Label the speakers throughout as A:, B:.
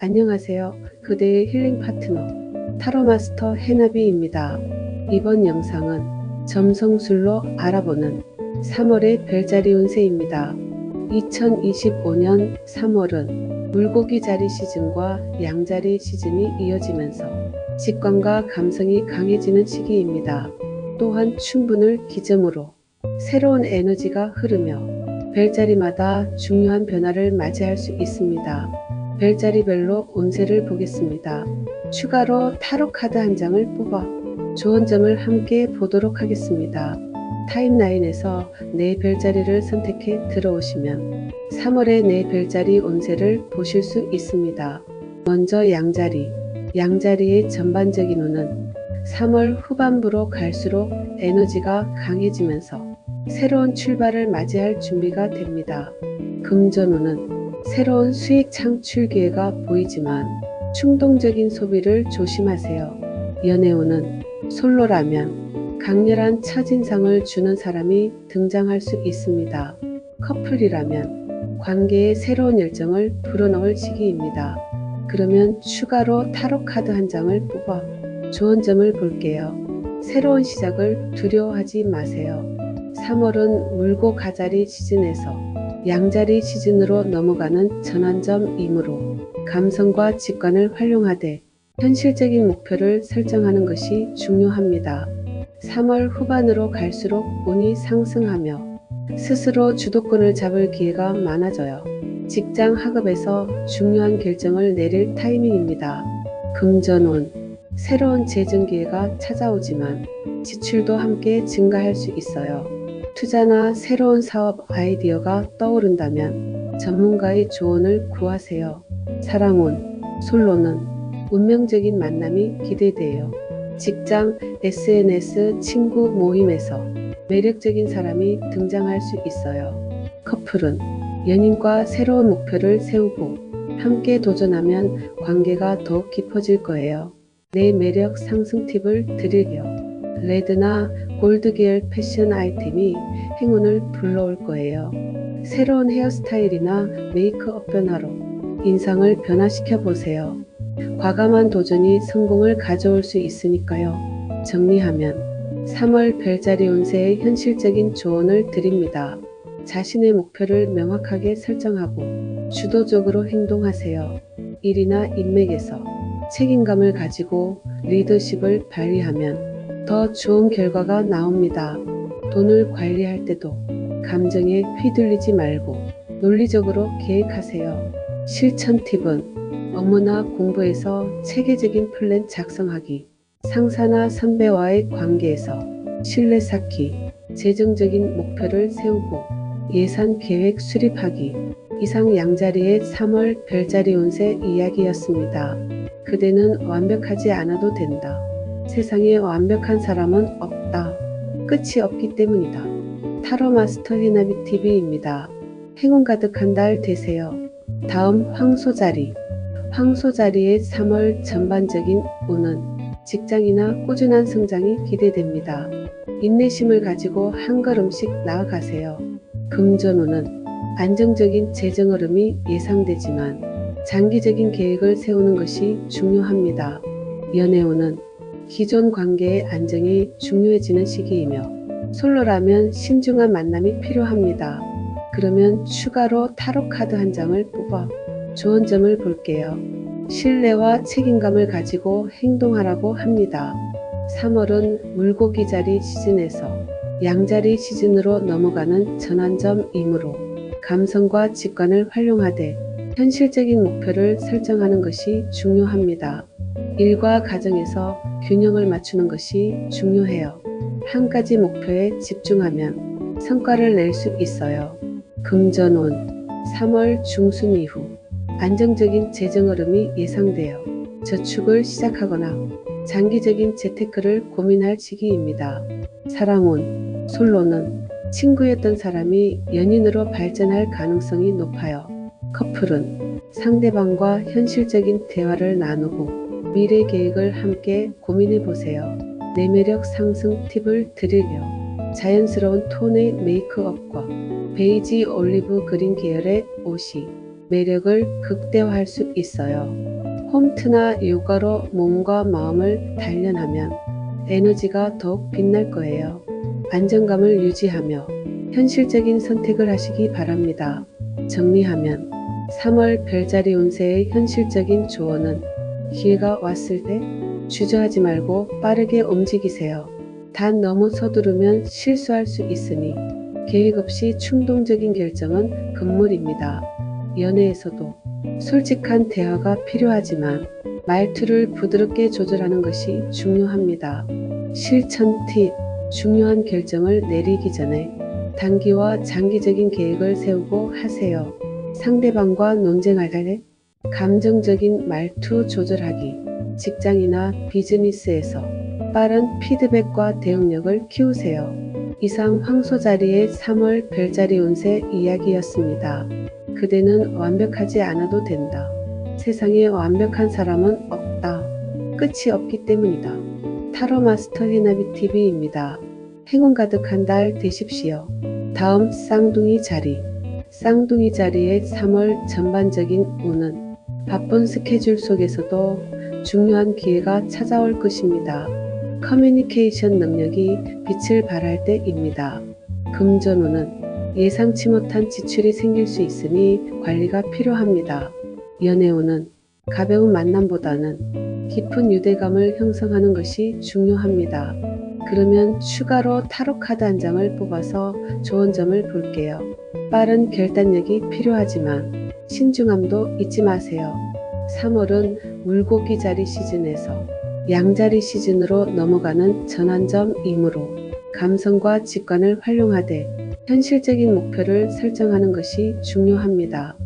A: 안녕하세요. 그대의 힐링 파트너 타로 마스터 해나비입니다. 이번 영상은 점성술로 알아보는 3월의 별자리 운세입니다. 2025년 3월은 물고기 자리 시즌과 양자리 시즌이 이어지면서 직관과 감성이 강해지는 시기입니다. 또한 춘분을 기점으로 새로운 에너지가 흐르며 별자리마다 중요한 변화를 맞이할 수 있습니다. 별자리별로 운세를 보겠습니다. 추가로 타로 카드 한 장을 뽑아 좋은 점을 함께 보도록 하겠습니다. 타임라인에서 내 별자리를 선택해 들어오시면 3월의 내 별자리 운세를 보실 수 있습니다. 먼저 양자리. 양자리의 전반적인 운은 3월 후반부로 갈수록 에너지가 강해지면서 새로운 출발을 맞이할 준비가 됩니다. 금전운은 새로운 수익 창출 기회가 보이지만 충동적인 소비를 조심하세요. 연애운은 솔로라면 강렬한 첫인상을 주는 사람이 등장할 수 있습니다. 커플이라면 관계의 새로운 열정을 불어넣을 시기입니다. 그러면 추가로 타로 카드 한 장을 뽑아 좋은 점을 볼게요. 새로운 시작을 두려워하지 마세요. 3월은 물고 가자리 시즌에서 양자리 시즌으로 넘어가는 전환점이므로 감성과 직관을 활용하되 현실적인 목표를 설정하는 것이 중요합니다. 3월 후반으로 갈수록 운이 상승하며 스스로 주도권을 잡을 기회가 많아져요. 직장 학업에서 중요한 결정을 내릴 타이밍입니다. 금전운, 새로운 재정 기회가 찾아오지만 지출도 함께 증가할 수 있어요. 투자나 새로운 사업 아이디어가 떠오른다면 전문가의 조언을 구하세요. 사랑운, 솔로는 운명적인 만남이 기대돼요. 직장, SNS, 친구 모임에서 매력적인 사람이 등장할 수 있어요. 커플은 연인과 새로운 목표를 세우고 함께 도전하면 관계가 더욱 깊어질 거예요. 내 매력 상승 팁을 드릴게요. 레드나 골드 계열 패션 아이템이 행운을 불러올 거예요. 새로운 헤어스타일이나 메이크업 변화로 인상을 변화시켜 보세요. 과감한 도전이 성공을 가져올 수 있으니까요. 정리하면 3월 별자리 운세의 현실적인 조언을 드립니다. 자신의 목표를 명확하게 설정하고 주도적으로 행동하세요. 일이나 인맥에서 책임감을 가지고 리더십을 발휘하면 더 좋은 결과가 나옵니다. 돈을 관리할 때도 감정에 휘둘리지 말고 논리적으로 계획하세요. 실천 팁은 업무나 공부에서 체계적인 플랜 작성하기, 상사나 선배와의 관계에서 신뢰 쌓기, 재정적인 목표를 세우고 예산 계획 수립하기. 이상 양자리의 3월 별자리 운세 이야기였습니다. 그대는 완벽하지 않아도 된다. 세상에 완벽한 사람은 없다. 끝이 없기 때문이다. 타로 마스터 해나비 TV입니다. 행운 가득한 달 되세요. 다음 황소자리. 황소자리의 3월 전반적인 운은 직장이나 꾸준한 성장이 기대됩니다. 인내심을 가지고 한 걸음씩 나아가세요. 금전운은 안정적인 재정 흐름이 예상되지만 장기적인 계획을 세우는 것이 중요합니다. 연애운은 기존 관계의 안정이 중요해지는 시기이며 솔로라면 신중한 만남이 필요합니다. 그러면 추가로 타로 카드 한 장을 뽑아 좋은 점을 볼게요. 신뢰와 책임감을 가지고 행동하라고 합니다. 3월은 물고기 자리 시즌에서 양자리 시즌으로 넘어가는 전환점이므로 감성과 직관을 활용하되 현실적인 목표를 설정하는 것이 중요합니다. 일과 가정에서 균형을 맞추는 것이 중요해요. 한 가지 목표에 집중하면 성과를 낼 수 있어요. 금전운 3월 중순 이후 안정적인 재정 흐름이 예상되어 저축을 시작하거나 장기적인 재테크를 고민할 시기입니다. 사랑운, 솔로는 친구였던 사람이 연인으로 발전할 가능성이 높아요. 커플은 상대방과 현실적인 대화를 나누고 미래 계획을 함께 고민해 보세요. 내 매력 상승 팁을 드릴게요. 자연스러운 톤의 메이크업과 베이지 올리브 그린 계열의 옷이 매력을 극대화할 수 있어요. 홈트나 요가로 몸과 마음을 단련하면 에너지가 더욱 빛날 거예요. 안정감을 유지하며 현실적인 선택을 하시기 바랍니다. 정리하면 3월 별자리 운세의 현실적인 조언은 기회가 왔을 때 주저하지 말고 빠르게 움직이세요. 단 너무 서두르면 실수할 수 있으니 계획 없이 충동적인 결정은 금물입니다. 연애에서도 솔직한 대화가 필요하지만 말투를 부드럽게 조절하는 것이 중요합니다. 실천 팁: 중요한 결정을 내리기 전에 단기와 장기적인 계획을 세우고 하세요. 상대방과 논쟁할 때 감정적인 말투 조절하기, 직장이나 비즈니스에서 빠른 피드백과 대응력을 키우세요. 이상 황소자리의 3월 별자리 운세 이야기였습니다. 그대는 완벽하지 않아도 된다. 세상에 완벽한 사람은 없다. 끝이 없기 때문이다. 타로 마스터 해나비 TV입니다. 행운 가득한 달 되십시오. 다음 쌍둥이 자리. 쌍둥이 자리의 3월 전반적인 운은 바쁜 스케줄 속에서도 중요한 기회가 찾아올 것입니다. 커뮤니케이션 능력이 빛을 발할 때입니다. 금전운은 예상치 못한 지출이 생길 수 있으니 관리가 필요합니다. 연애운은 가벼운 만남보다는 깊은 유대감을 형성하는 것이 중요합니다. 그러면 추가로 타로 카드 한 장을 뽑아서 좋은 점을 볼게요. 빠른 결단력이 필요하지만 신중함도 잊지 마세요. 3월은 물고기 자리 시즌에서 양자리 시즌으로 넘어가는 전환점이므로 감성과 직관을 활용하되 현실적인 목표를 설정하는 것이 중요합니다.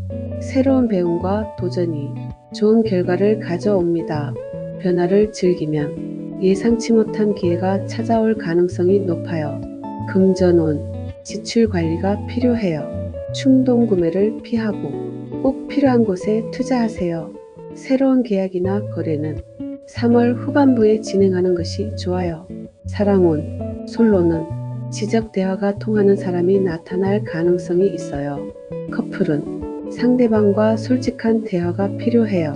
A: 새로운 배움과 도전이 좋은 결과를 가져옵니다. 변화를 즐기면 예상치 못한 기회가 찾아올 가능성이 높아요. 금전운, 지출 관리가 필요해요. 충동 구매를 피하고 꼭 필요한 곳에 투자하세요. 새로운 계약이나 거래는 3월 후반부에 진행하는 것이 좋아요. 사랑운, 솔로는 지적 대화가 통하는 사람이 나타날 가능성이 있어요. 커플은 상대방과 솔직한 대화가 필요해요.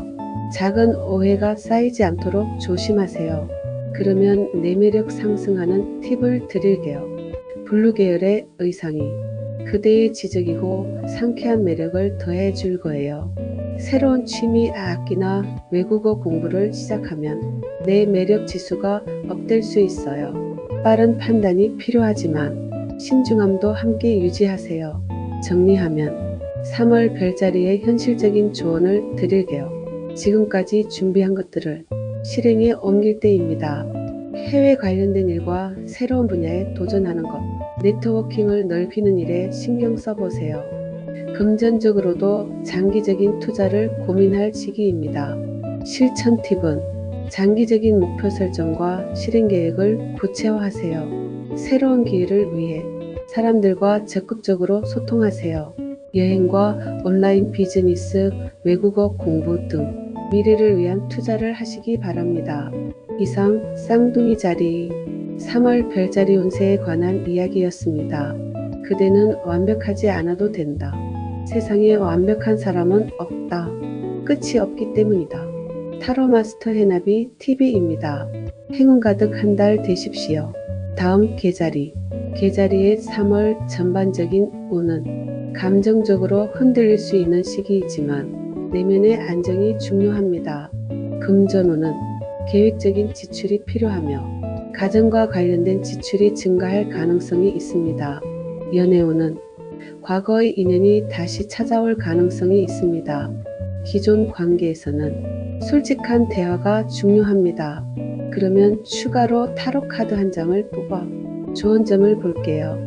A: 작은 오해가 쌓이지 않도록 조심하세요. 그러면 내 매력 상승하는 팁을 드릴게요. 블루 계열의 의상이 그대의 지적이고 상쾌한 매력을 더해 줄 거예요. 새로운 취미 악기나 외국어 공부를 시작하면 내 매력 지수가 업될 수 있어요. 빠른 판단이 필요하지만 신중함도 함께 유지하세요. 정리하면 3월 별자리의 현실적인 조언을 드릴게요. 지금까지 준비한 것들을 실행에 옮길 때입니다. 해외 관련된 일과 새로운 분야에 도전하는 것, 네트워킹을 넓히는 일에 신경 써보세요. 금전적으로도 장기적인 투자를 고민할 시기입니다. 실천 팁은 장기적인 목표 설정과 실행 계획을 구체화하세요. 새로운 기회를 위해 사람들과 적극적으로 소통하세요. 여행과 온라인 비즈니스, 외국어 공부 등 미래를 위한 투자를 하시기 바랍니다. 이상 쌍둥이 자리 3월 별자리 운세에 관한 이야기였습니다. 그대는 완벽하지 않아도 된다. 세상에 완벽한 사람은 없다. 끝이 없기 때문이다. 타로 마스터 해나비 TV입니다. 행운 가득 한 달 되십시오. 다음 계자리. 계자리의 3월 전반적인 운은 감정적으로 흔들릴 수 있는 시기이지만 내면의 안정이 중요합니다. 금전운은 계획적인 지출이 필요하며 가정과 관련된 지출이 증가할 가능성이 있습니다. 연애운은 과거의 인연이 다시 찾아올 가능성이 있습니다. 기존 관계에서는 솔직한 대화가 중요합니다. 그러면 추가로 타로 카드 한 장을 뽑아 좋은 점을 볼게요.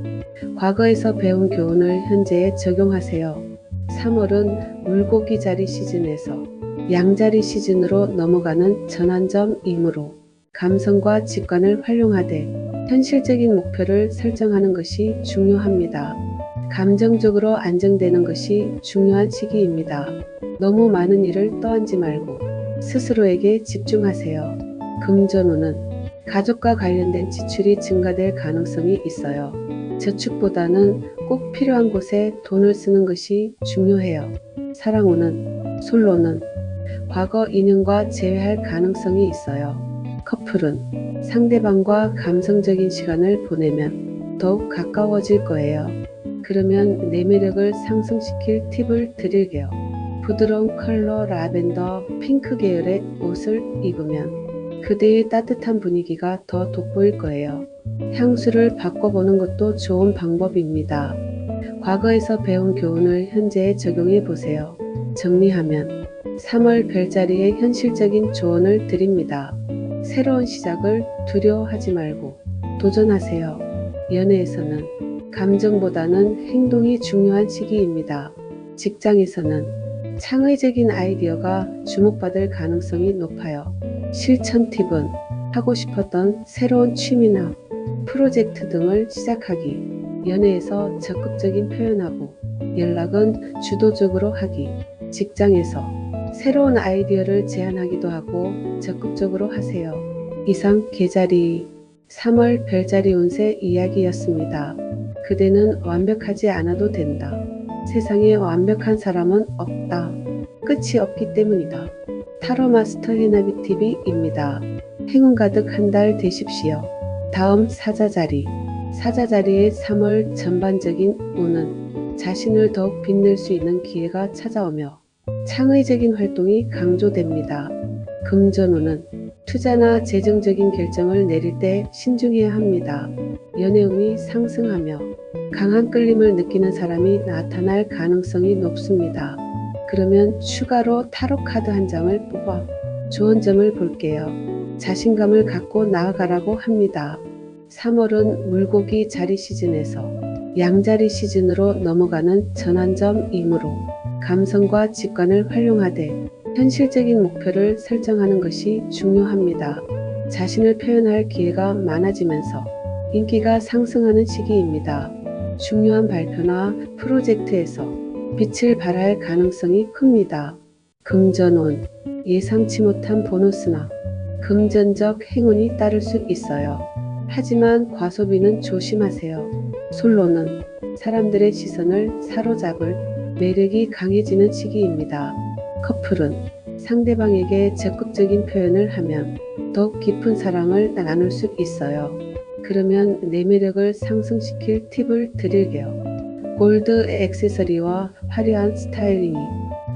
A: 과거에서 배운 교훈을 현재에 적용하세요. 3월은 물고기 자리 시즌에서 양자리 시즌으로 넘어가는 전환점이므로 감성과 직관을 활용하되 현실적인 목표를 설정하는 것이 중요합니다. 감정적으로 안정되는 것이 중요한 시기입니다. 너무 많은 일을 떠안지 말고 스스로에게 집중하세요. 금전운은 가족과 관련된 지출이 증가될 가능성이 있어요. 저축보다는 꼭 필요한 곳에 돈을 쓰는 것이 중요해요. 사랑운은 솔로는 과거 인연과 재회할 가능성이 있어요. 커플은 상대방과 감성적인 시간을 보내면 더욱 가까워질 거예요. 그러면 내 매력을 상승시킬 팁을 드릴게요. 부드러운 컬러 라벤더, 핑크 계열의 옷을 입으면 그대의 따뜻한 분위기가 더 돋보일 거예요. 향수를 바꿔보는 것도 좋은 방법입니다. 과거에서 배운 교훈을 현재에 적용해 보세요. 정리하면 3월 별자리의 현실적인 조언을 드립니다. 새로운 시작을 두려워하지 말고 도전하세요. 연애에서는 감정보다는 행동이 중요한 시기입니다. 직장에서는 창의적인 아이디어가 주목받을 가능성이 높아요. 실천 팁은 하고 싶었던 새로운 취미나 프로젝트 등을 시작하기, 연애에서 적극적인 표현하고 연락은 주도적으로 하기, 직장에서 새로운 아이디어를 제안하기도 하고 적극적으로 하세요. 이상 계자리 3월 별자리 운세 이야기였습니다. 그대는 완벽하지 않아도 된다. 세상에 완벽한 사람은 없다. 끝이 없기 때문이다. 타로 마스터 해나비 TV입니다. 행운 가득 한 달 되십시오. 다음 사자자리. 사자자리의 3월 전반적인 운은 자신을 더욱 빛낼 수 있는 기회가 찾아오며 창의적인 활동이 강조됩니다. 금전운은 투자나 재정적인 결정을 내릴 때 신중해야 합니다. 연애운이 상승하며 강한 끌림을 느끼는 사람이 나타날 가능성이 높습니다. 그러면 추가로 타로 카드 한 장을 뽑아 좋은 점을 볼게요. 자신감을 갖고 나아가라고 합니다. 3월은 물고기 자리 시즌에서 양자리 시즌으로 넘어가는 전환점이므로 감성과 직관을 활용하되 현실적인 목표를 설정하는 것이 중요합니다. 자신을 표현할 기회가 많아지면서 인기가 상승하는 시기입니다. 중요한 발표나 프로젝트에서 빛을 발할 가능성이 큽니다. 금전운, 예상치 못한 보너스나 금전적 행운이 따를 수 있어요. 하지만 과소비는 조심하세요. 솔로는 사람들의 시선을 사로잡을 매력이 강해지는 시기입니다. 커플은 상대방에게 적극적인 표현을 하면 더욱 깊은 사랑을 나눌 수 있어요. 그러면 내 매력을 상승시킬 팁을 드릴게요. 골드 액세서리와 화려한 스타일링이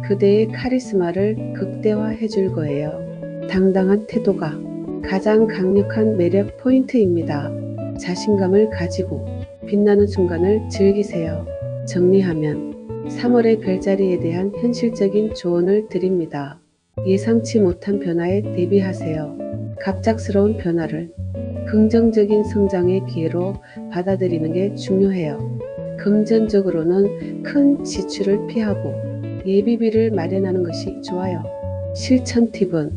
A: 그대의 카리스마를 극대화해 줄 거예요. 당당한 태도가 가장 강력한 매력 포인트입니다. 자신감을 가지고 빛나는 순간을 즐기세요. 정리하면 3월의 별자리에 대한 현실적인 조언을 드립니다. 예상치 못한 변화에 대비하세요. 갑작스러운 변화를 긍정적인 성장의 기회로 받아들이는 게 중요해요. 금전적으로는 큰 지출을 피하고 예비비를 마련하는 것이 좋아요. 실천 팁은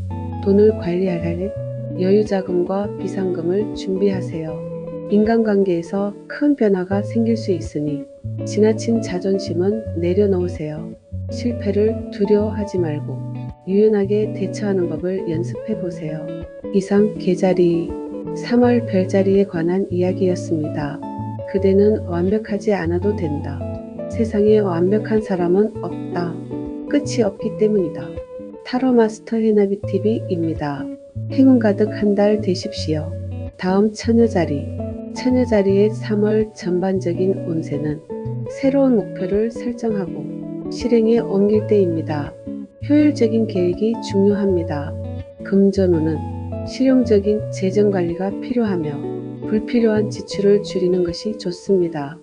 A: 돈을 관리할 여유자금과 비상금을 준비하세요. 인간관계에서 큰 변화가 생길 수 있으니 지나친 자존심은 내려놓으세요. 실패를 두려워하지 말고 유연하게 대처하는 법을 연습해 보세요. 이상 계자리 3월 별자리에 관한 이야기였습니다. 그대는 완벽하지 않아도 된다. 세상에 완벽한 사람은 없다. 끝이 없기 때문이다. 타로 마스터 해나비 TV입니다. 행운 가득 한 달 되십시오. 다음 처녀자리. 처녀자리의 3월 전반적인 운세는 새로운 목표를 설정하고 실행에 옮길 때입니다. 효율적인 계획이 중요합니다. 금전운은 실용적인 재정관리가 필요하며 불필요한 지출을 줄이는 것이 좋습니다.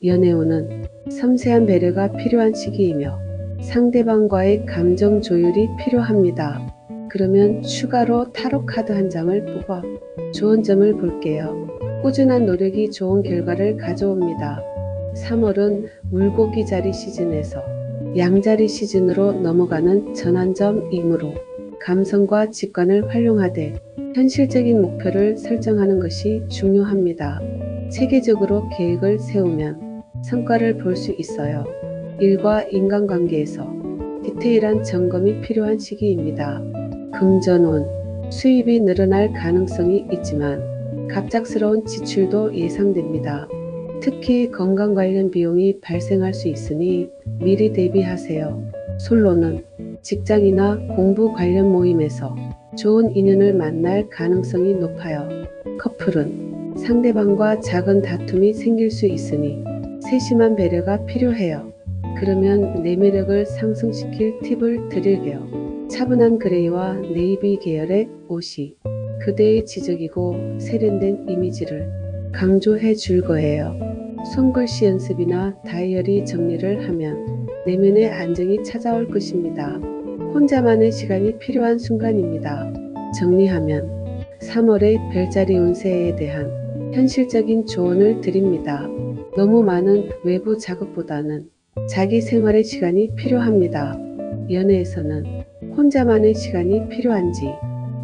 A: 연애운은 섬세한 배려가 필요한 시기이며 상대방과의 감정 조율이 필요합니다. 그러면 추가로 타로 카드 한 장을 뽑아 좋은 점을 볼게요. 꾸준한 노력이 좋은 결과를 가져옵니다. 3월은 물고기 자리 시즌에서 양자리 시즌으로 넘어가는 전환점이므로 감성과 직관을 활용하되 현실적인 목표를 설정하는 것이 중요합니다. 체계적으로 계획을 세우면 성과를 볼 수 있어요. 일과 인간관계에서 디테일한 점검이 필요한 시기입니다. 금전운, 수입이 늘어날 가능성이 있지만 갑작스러운 지출도 예상됩니다. 특히 건강 관련 비용이 발생할 수 있으니 미리 대비하세요. 솔로는 직장이나 공부 관련 모임에서 좋은 인연을 만날 가능성이 높아요. 커플은 상대방과 작은 다툼이 생길 수 있으니 세심한 배려가 필요해요. 그러면 내 매력을 상승시킬 팁을 드릴게요. 차분한 그레이와 네이비 계열의 옷이 그대의 지적이고 세련된 이미지를 강조해 줄 거예요. 손글씨 연습이나 다이어리 정리를 하면 내면의 안정이 찾아올 것입니다. 혼자만의 시간이 필요한 순간입니다. 정리하면 3월의 별자리 운세에 대한 현실적인 조언을 드립니다. 너무 많은 외부 자극보다는 자기 생활의 시간이 필요합니다. 연애에서는 혼자만의 시간이 필요한지,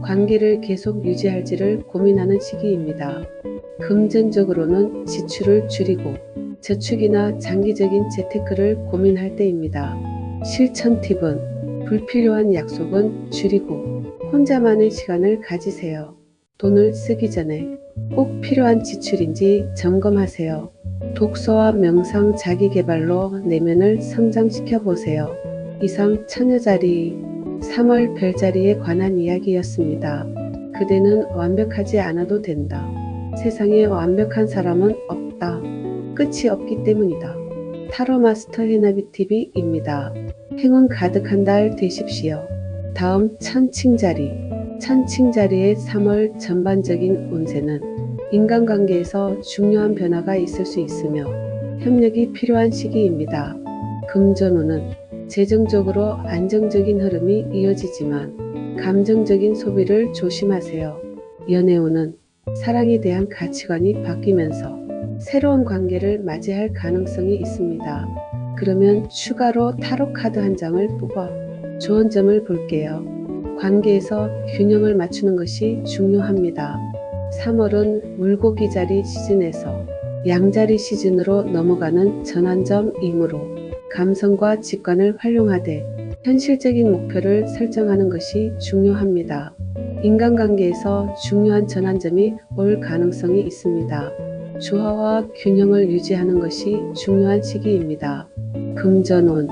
A: 관계를 계속 유지할지를 고민하는 시기입니다. 금전적으로는 지출을 줄이고 저축이나 장기적인 재테크를 고민할 때입니다. 실천 팁은 불필요한 약속은 줄이고 혼자만의 시간을 가지세요. 돈을 쓰기 전에 꼭 필요한 지출인지 점검하세요. 독서와 명상, 자기계발로 내면을 성장시켜 보세요. 이상 처녀자리 3월 별자리에 관한 이야기였습니다. 그대는 완벽하지 않아도 된다. 세상에 완벽한 사람은 없다. 끝이 없기 때문이다. 타로 마스터 해나비 TV입니다. 행운 가득한 달 되십시오. 다음 천칭자리. 천칭자리의 3월 전반적인 운세는 인간관계에서 중요한 변화가 있을 수 있으며 협력이 필요한 시기입니다. 금전운은 재정적으로 안정적인 흐름이 이어지지만 감정적인 소비를 조심하세요. 연애운은 사랑에 대한 가치관이 바뀌면서 새로운 관계를 맞이할 가능성이 있습니다. 그러면 추가로 타로 카드 한 장을 뽑아 좋은 점을 볼게요. 관계에서 균형을 맞추는 것이 중요합니다. 3월은 물고기 자리 시즌에서 양자리 시즌으로 넘어가는 전환점이므로 감성과 직관을 활용하되 현실적인 목표를 설정하는 것이 중요합니다. 인간관계에서 중요한 전환점이 올 가능성이 있습니다. 조화와 균형을 유지하는 것이 중요한 시기입니다. 금전운,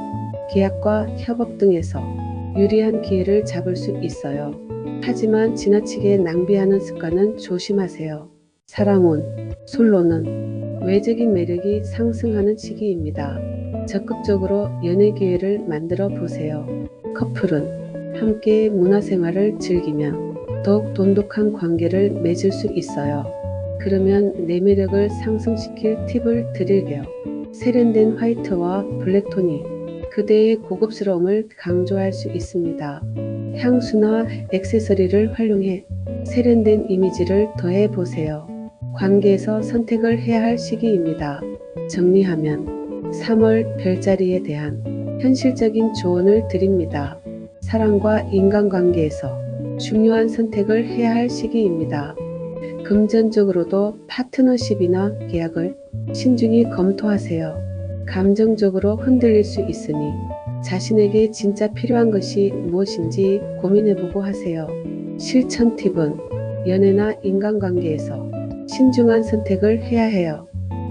A: 계약과 협업 등에서 유리한 기회를 잡을 수 있어요. 하지만 지나치게 낭비하는 습관은 조심하세요. 사랑운, 솔로는 외적인 매력이 상승하는 시기입니다. 적극적으로 연애 기회를 만들어 보세요. 커플은 함께 문화생활을 즐기면 더욱 돈독한 관계를 맺을 수 있어요. 그러면 내 매력을 상승시킬 팁을 드릴게요. 세련된 화이트와 블랙톤이 그대의 고급스러움을 강조할 수 있습니다. 향수나 액세서리를 활용해 세련된 이미지를 더해 보세요. 관계에서 선택을 해야 할 시기입니다. 정리하면 3월 별자리에 대한 현실적인 조언을 드립니다. 사랑과 인간관계에서 중요한 선택을 해야 할 시기입니다. 금전적으로도 파트너십이나 계약을 신중히 검토하세요. 감정적으로 흔들릴 수 있으니 자신에게 진짜 필요한 것이 무엇인지 고민해보고 하세요. 실천 팁은 연애나 인간관계에서 신중한 선택을 해야 해요.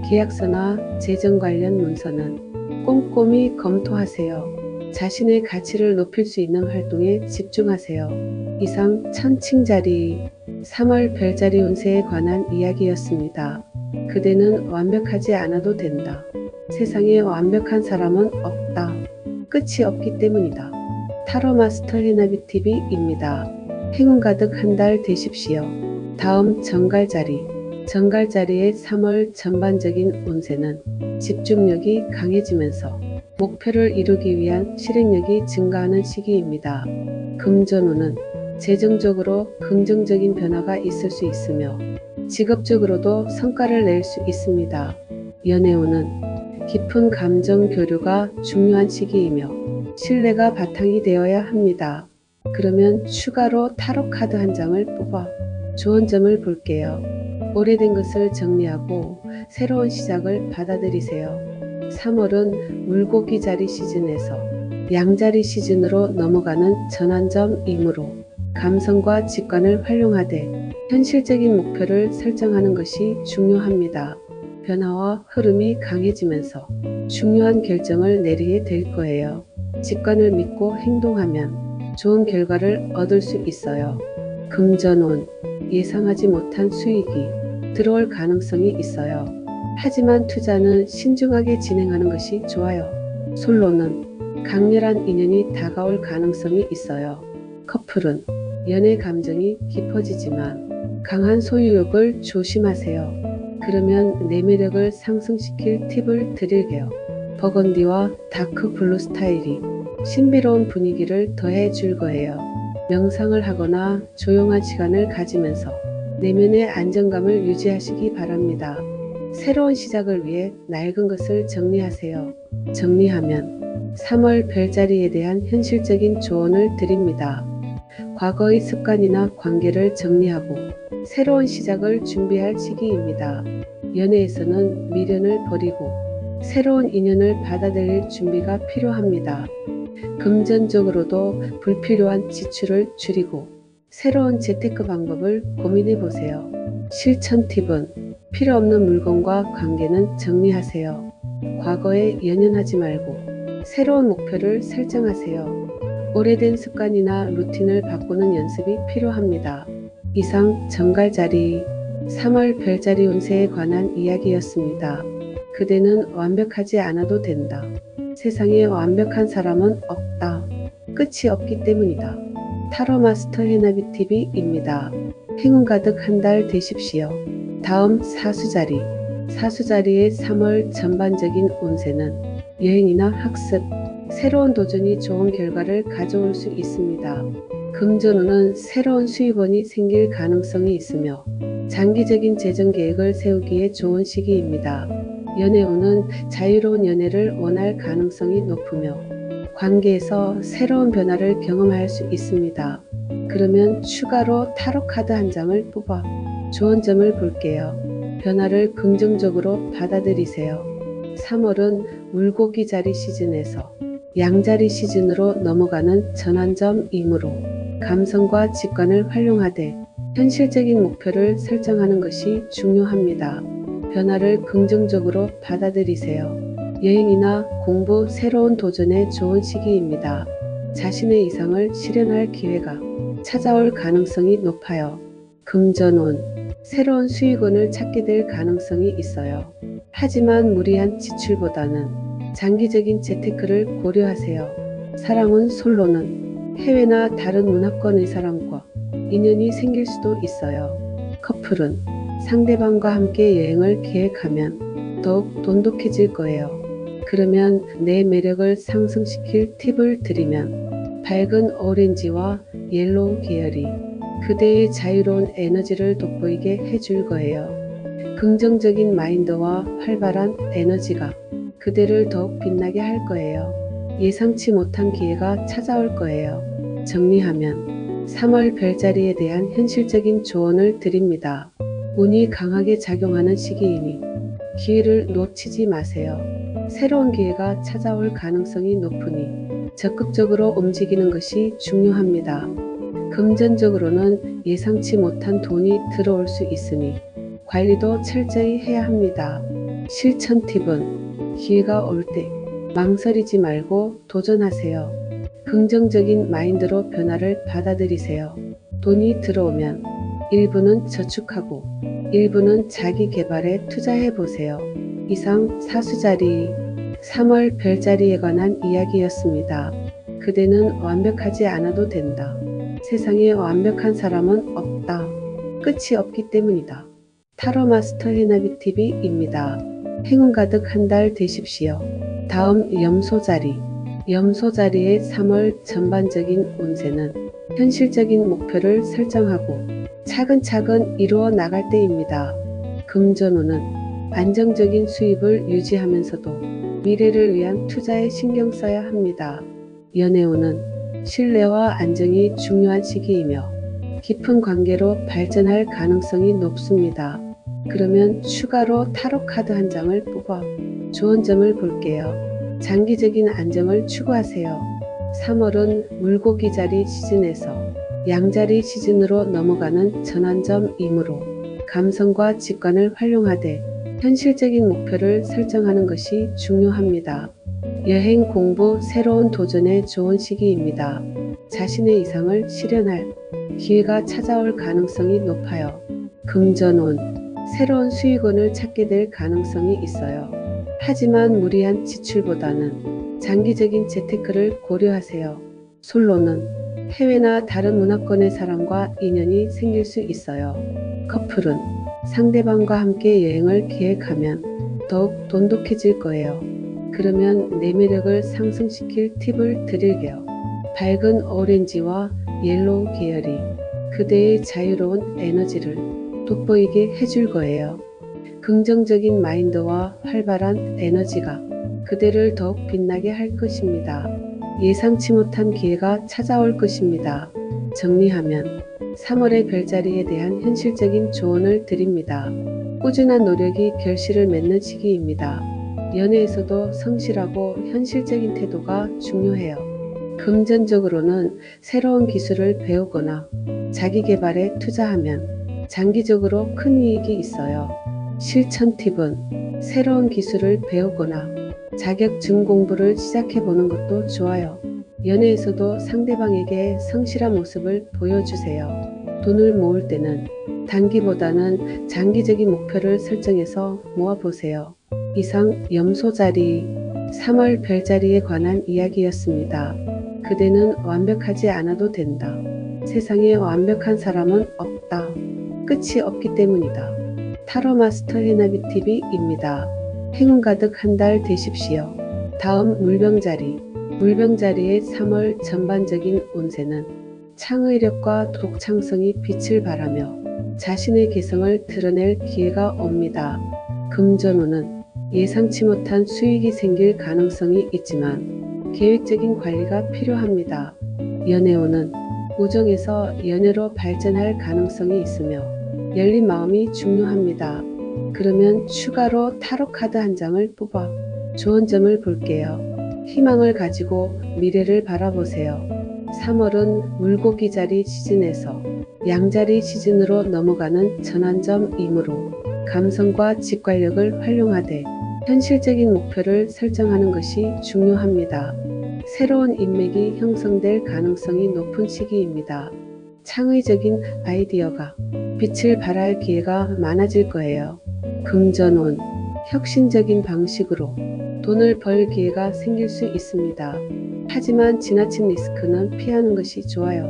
A: 계약서나 재정 관련 문서는 꼼꼼히 검토하세요. 자신의 가치를 높일 수 있는 활동에 집중하세요. 이상 천칭자리 3월 별자리 운세에 관한 이야기였습니다. 그대는 완벽하지 않아도 된다. 세상에 완벽한 사람은 없다. 끝이 없기 때문이다. 타로 마스터 해나비 TV입니다. 행운 가득 한 달 되십시오. 다음 정갈자리. 정갈자리의 3월 전반적인 운세는 집중력이 강해지면서 목표를 이루기 위한 실행력이 증가하는 시기입니다. 금전운은 재정적으로 긍정적인 변화가 있을 수 있으며 직업적으로도 성과를 낼 수 있습니다. 연애운은 깊은 감정 교류가 중요한 시기이며 신뢰가 바탕이 되어야 합니다. 그러면 추가로 타로 카드 한 장을 뽑아 좋은 점을 볼게요. 오래된 것을 정리하고 새로운 시작을 받아들이세요. 3월은 물고기 자리 시즌에서 양자리 시즌으로 넘어가는 전환점이므로 감성과 직관을 활용하되 현실적인 목표를 설정하는 것이 중요합니다. 변화와 흐름이 강해지면서 중요한 결정을 내리게 될 거예요. 직관을 믿고 행동하면 좋은 결과를 얻을 수 있어요. 금전운, 예상하지 못한 수익이 들어올 가능성이 있어요. 하지만 투자는 신중하게 진행하는 것이 좋아요. 솔로는 강렬한 인연이 다가올 가능성이 있어요. 커플은 연애 감정이 깊어지지만 강한 소유욕을 조심하세요. 그러면 내 매력을 상승시킬 팁을 드릴게요. 버건디와 다크 블루 스타일이 신비로운 분위기를 더해 줄 거예요. 명상을 하거나 조용한 시간을 가지면서 내면의 안정감을 유지하시기 바랍니다. 새로운 시작을 위해 낡은 것을 정리하세요. 정리하면 3월 별자리에 대한 현실적인 조언을 드립니다. 과거의 습관이나 관계를 정리하고 새로운 시작을 준비할 시기입니다. 연애에서는 미련을 버리고 새로운 인연을 받아들일 준비가 필요합니다. 금전적으로도 불필요한 지출을 줄이고 새로운 재테크 방법을 고민해 보세요. 실천 팁은 필요 없는 물건과 관계는 정리하세요. 과거에 연연하지 말고 새로운 목표를 설정하세요. 오래된 습관이나 루틴을 바꾸는 연습이 필요합니다. 이상 정갈자리 3월 별자리 운세에 관한 이야기였습니다. 그대는 완벽하지 않아도 된다. 세상에 완벽한 사람은 없다. 끝이 없기 때문이다. 타로 마스터 해나비 TV입니다. 행운 가득 한 달 되십시오. 다음 사수자리. 사수자리의 3월 전반적인 운세는 여행이나 학습, 새로운 도전이 좋은 결과를 가져올 수 있습니다. 금전운은 새로운 수입원이 생길 가능성이 있으며 장기적인 재정 계획을 세우기에 좋은 시기입니다. 연애운은 자유로운 연애를 원할 가능성이 높으며 관계에서 새로운 변화를 경험할 수 있습니다. 그러면 추가로 타로 카드 한 장을 뽑아 좋은 점을 볼게요. 변화를 긍정적으로 받아들이세요. 3월은 물고기 자리 시즌에서 양자리 시즌으로 넘어가는 전환점이므로 감성과 직관을 활용하되 현실적인 목표를 설정하는 것이 중요합니다. 변화를 긍정적으로 받아들이세요. 여행이나 공부, 새로운 도전에 좋은 시기입니다. 자신의 이상을 실현할 기회가 찾아올 가능성이 높아요. 금전운, 새로운 수익원을 찾게 될 가능성이 있어요. 하지만 무리한 지출보다는 장기적인 재테크를 고려하세요. 사랑은 솔로는 해외나 다른 문화권의 사람과 인연이 생길 수도 있어요. 커플은 상대방과 함께 여행을 계획하면 더욱 돈독해질 거예요. 그러면 내 매력을 상승시킬 팁을 드리면 밝은 오렌지와 옐로우 계열이 그대의 자유로운 에너지를 돋보이게 해줄 거예요. 긍정적인 마인드와 활발한 에너지가 그대를 더욱 빛나게 할 거예요. 예상치 못한 기회가 찾아올 거예요. 정리하면 3월 별자리에 대한 현실적인 조언을 드립니다. 운이 강하게 작용하는 시기이니 기회를 놓치지 마세요. 새로운 기회가 찾아올 가능성이 높으니 적극적으로 움직이는 것이 중요합니다. 금전적으로는 예상치 못한 돈이 들어올 수 있으니 관리도 철저히 해야 합니다. 실천 팁은 기회가 올 때 망설이지 말고 도전하세요. 긍정적인 마인드로 변화를 받아들이세요. 돈이 들어오면 일부는 저축하고 일부는 자기 개발에 투자해 보세요. 이상 사수자리 3월 별자리에 관한 이야기였습니다. 그대는 완벽하지 않아도 된다. 세상에 완벽한 사람은 없다. 끝이 없기 때문이다. 타로 마스터 해나비 TV입니다. 행운 가득 한 달 되십시오. 다음 염소자리. 염소자리의 3월 전반적인 운세는 현실적인 목표를 설정하고 차근차근 이루어 나갈 때입니다. 금전운은 안정적인 수입을 유지하면서도 미래를 위한 투자에 신경 써야 합니다. 연애운은 신뢰와 안정이 중요한 시기이며 깊은 관계로 발전할 가능성이 높습니다. 그러면 추가로 타로 카드 한 장을 뽑아 좋은 점을 볼게요. 장기적인 안정을 추구하세요. 3월은 물고기 자리 시즌에서 양자리 시즌으로 넘어가는 전환점이므로 감성과 직관을 활용하되 현실적인 목표를 설정하는 것이 중요합니다. 여행, 공부, 새로운 도전에 좋은 시기입니다. 자신의 이상을 실현할 기회가 찾아올 가능성이 높아요. 금전운, 새로운 수익원을 찾게 될 가능성이 있어요. 하지만 무리한 지출보다는 장기적인 재테크를 고려하세요. 솔로는 해외나 다른 문화권의 사람과 인연이 생길 수 있어요. 커플은 상대방과 함께 여행을 계획하면 더욱 돈독해질 거예요. 그러면 내 매력을 상승시킬 팁을 드릴게요. 밝은 오렌지와 옐로우 계열이 그대의 자유로운 에너지를 돋보이게 해줄 거예요. 긍정적인 마인드와 활발한 에너지가 그대를 더욱 빛나게 할 것입니다. 예상치 못한 기회가 찾아올 것입니다. 정리하면 3월의 별자리에 대한 현실적인 조언을 드립니다. 꾸준한 노력이 결실을 맺는 시기입니다. 연애에서도 성실하고 현실적인 태도가 중요해요. 금전적으로는 새로운 기술을 배우거나 자기 개발에 투자하면 장기적으로 큰 이익이 있어요. 실천 팁은 새로운 기술을 배우거나 자격증 공부를 시작해 보는 것도 좋아요. 연애에서도 상대방에게 성실한 모습을 보여주세요. 돈을 모을 때는 단기보다는 장기적인 목표를 설정해서 모아보세요. 이상 염소자리 3월 별자리에 관한 이야기였습니다. 그대는 완벽하지 않아도 된다. 세상에 완벽한 사람은 없다. 끝이 없기 때문이다. 타로 마스터 해나비 TV입니다. 행운 가득 한 달 되십시오. 다음 물병자리. 물병자리의 3월 전반적인 운세는 창의력과 독창성이 빛을 발하며 자신의 개성을 드러낼 기회가 옵니다. 금전운은 예상치 못한 수익이 생길 가능성이 있지만 계획적인 관리가 필요합니다. 연애운은 우정에서 연애로 발전할 가능성이 있으며 열린 마음이 중요합니다. 그러면 추가로 타로 카드 한 장을 뽑아 좋은 점을 볼게요. 희망을 가지고 미래를 바라보세요. 3월은 물고기 자리 시즌에서 양자리 시즌으로 넘어가는 전환점이므로 감성과 직관력을 활용하되 현실적인 목표를 설정하는 것이 중요합니다. 새로운 인맥이 형성될 가능성이 높은 시기입니다. 창의적인 아이디어가 빛을 발할 기회가 많아질 거예요. 금전운, 혁신적인 방식으로 돈을 벌 기회가 생길 수 있습니다. 하지만 지나친 리스크는 피하는 것이 좋아요.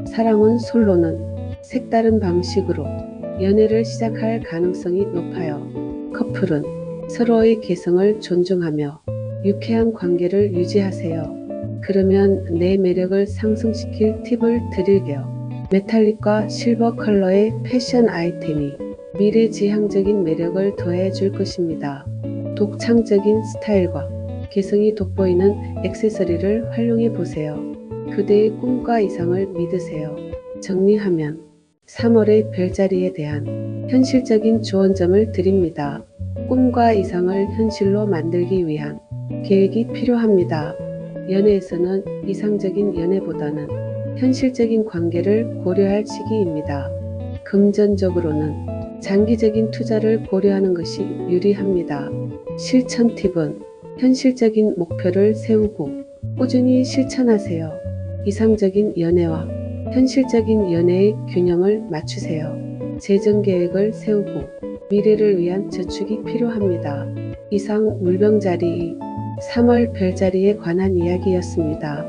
A: 사랑은 솔로는 색다른 방식으로 연애를 시작할 가능성이 높아요. 커플은 서로의 개성을 존중하며 유쾌한 관계를 유지하세요. 그러면 내 매력을 상승시킬 팁을 드릴게요. 메탈릭과 실버 컬러의 패션 아이템이 미래지향적인 매력을 더해 줄 것입니다. 독창적인 스타일과 개성이 돋보이는 액세서리를 활용해 보세요. 그대의 꿈과 이상을 믿으세요. 정리하면 3월의 별자리에 대한 현실적인 조언점을 드립니다. 꿈과 이상을 현실로 만들기 위한 계획이 필요합니다. 연애에서는 이상적인 연애보다는 현실적인 관계를 고려할 시기입니다. 금전적으로는 장기적인 투자를 고려하는 것이 유리합니다. 실천 팁은 현실적인 목표를 세우고 꾸준히 실천하세요. 이상적인 연애와 현실적인 연애의 균형을 맞추세요. 재정 계획을 세우고 미래를 위한 저축이 필요합니다. 이상 물병자리 3월 별자리에 관한 이야기였습니다.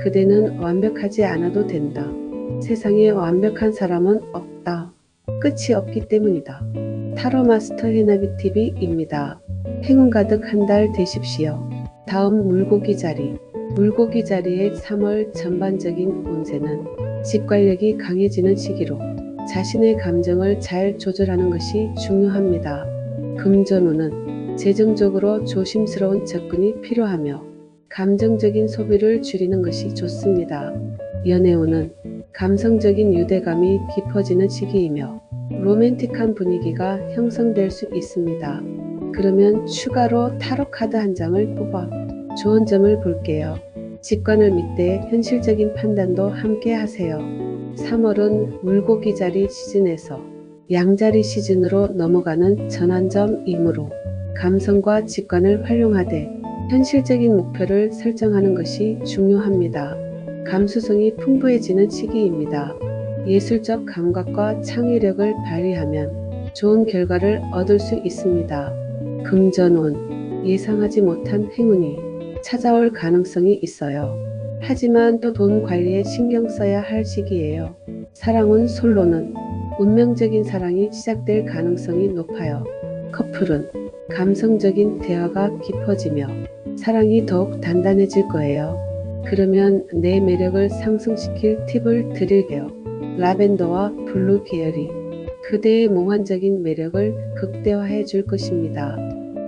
A: 그대는 완벽하지 않아도 된다. 세상에 완벽한 사람은 없다. 끝이 없기 때문이다. 타로 마스터 해나비 TV입니다. 행운 가득 한 달 되십시오. 다음 물고기 자리. 물고기 자리의 3월 전반적인 운세는 직관력이 강해지는 시기로 자신의 감정을 잘 조절하는 것이 중요합니다. 금전운은 재정적으로 조심스러운 접근이 필요하며 감정적인 소비를 줄이는 것이 좋습니다. 연애운은 감성적인 유대감이 깊어지는 시기이며 로맨틱한 분위기가 형성될 수 있습니다. 그러면 추가로 타로 카드 한 장을 뽑아 좋은 점을 볼게요. 직관을 믿되 현실적인 판단도 함께 하세요. 3월은 물고기 자리 시즌에서 양자리 시즌으로 넘어가는 전환점이므로 감성과 직관을 활용하되 현실적인 목표를 설정하는 것이 중요합니다. 감수성이 풍부해지는 시기입니다. 예술적 감각과 창의력을 발휘하면 좋은 결과를 얻을 수 있습니다. 금전운, 예상하지 못한 행운이 찾아올 가능성이 있어요. 하지만 또 돈 관리에 신경 써야 할 시기예요. 사랑운 솔로는 운명적인 사랑이 시작될 가능성이 높아요. 커플은 감성적인 대화가 깊어지며 사랑이 더욱 단단해질 거예요. 그러면 내 매력을 상승시킬 팁을 드릴게요. 라벤더와 블루 계열이 그대의 몽환적인 매력을 극대화해 줄 것입니다.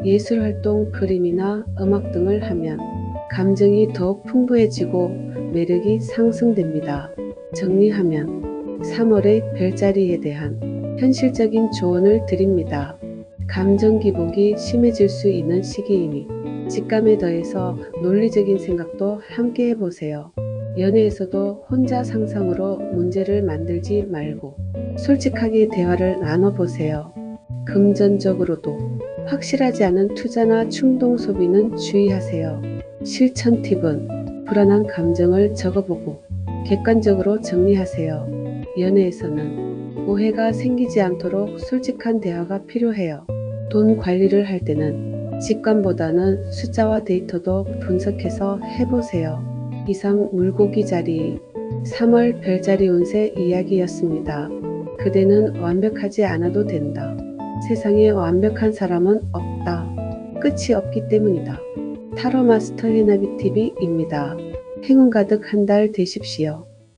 A: 예술활동, 그림이나 음악 등을 하면 감정이 더욱 풍부해지고 매력이 상승됩니다. 정리하면 3월의 별자리에 대한 현실적인 조언을 드립니다. 감정 기복이 심해질 수 있는 시기이니 직감에 더해서 논리적인 생각도 함께 해보세요. 연애에서도 혼자 상상으로 문제를 만들지 말고 솔직하게 대화를 나눠보세요. 금전적으로도 확실하지 않은 투자나 충동 소비는 주의하세요. 실천 팁은 불안한 감정을 적어보고 객관적으로 정리하세요. 연애에서는 오해가 생기지 않도록 솔직한 대화가 필요해요. 돈 관리를 할 때는 직감보다는 숫자와 데이터도 분석해서 해보세요. 이상 물고기 자리 3월 별자리 운세 이야기였습니다. 그대는 완벽하지 않아도 된다. 세상에 완벽한 사람은 없다. 끝이 없기 때문이다. 타로 마스터 해나비 TV입니다. 행운 가득 한 달 되십시오.